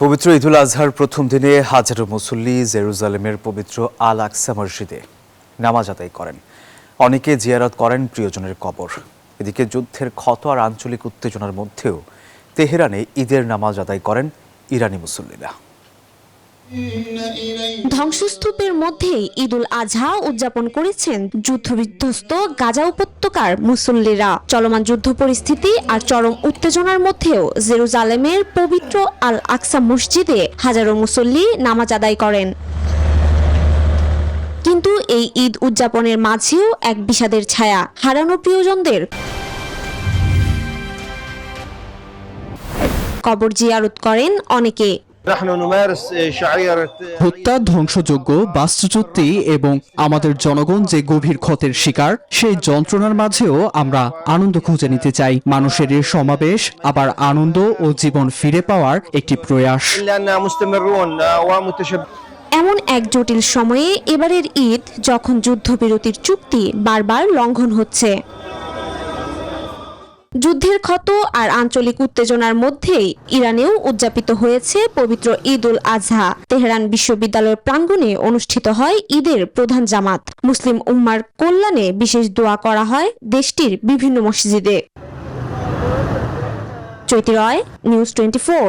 পবিত্র ঈদুল আজহার প্রথম দিনে হাজারো মুসল্লি জেরুজালেমের পবিত্র আল আকসা মসজিদে নামাজ আদায় করেন। অনেকে জিয়ারত করেন প্রিয়জনের কবর। এদিকে যুদ্ধের ক্ষত আর আঞ্চলিক উত্তেজনার মধ্যেও তেহরানে ঈদের নামাজ আদায় করেন ইরানি মুসল্লিরা। ধ্বংসস্তূপের মধ্যেই ঈদুল আজহা উদযাপন করেছেন যুদ্ধবিধ্বস্ত গাজা উপত্যকার মুসল্লিরা। চলমান যুদ্ধ পরিস্থিতি আর চরম উত্তেজনার মধ্যেও জেরুজালেমের পবিত্র আল আকসা মসজিদে হাজারো মুসল্লি নামাজ আদায় করেন। কিন্তু এই ঈদ উদযাপনের মাঝেও এক বিষাদের ছায়া, হারানো প্রিয়জনদের কবর জিয়ারত করেন অনেকে। হত্যা, ধ্বংসযজ্ঞ, বাস্তুচ্যুতি এবং আমাদের জনগণ যে গভীর ক্ষতের শিকার, সেই যন্ত্রণার মাঝেও আমরা আনন্দ খুঁজে নিতে চাই। মানুষের এই সমাবেশ আবার আনন্দ ও জীবন ফিরে পাওয়ার একটি প্রয়াস। এমন এক জটিল সময়ে এবারের ঈদ, যখন যুদ্ধবিরতির চুক্তি বারবার লঙ্ঘন হচ্ছে, যুদ্ধের ক্ষত আর আঞ্চলিক উত্তেজনার মধ্যেই ইরানেও উদযাপিত হয়েছে পবিত্র ঈদুল আজহা। তেহরান বিশ্ববিদ্যালয়ের প্রাঙ্গণে অনুষ্ঠিত হয় ঈদের প্রধান জামাত। মুসলিম উম্মার কল্যাণে বিশেষ দোয়া করা হয় দেশটির বিভিন্ন মসজিদে। চৈতি রয়, নিউজ 24।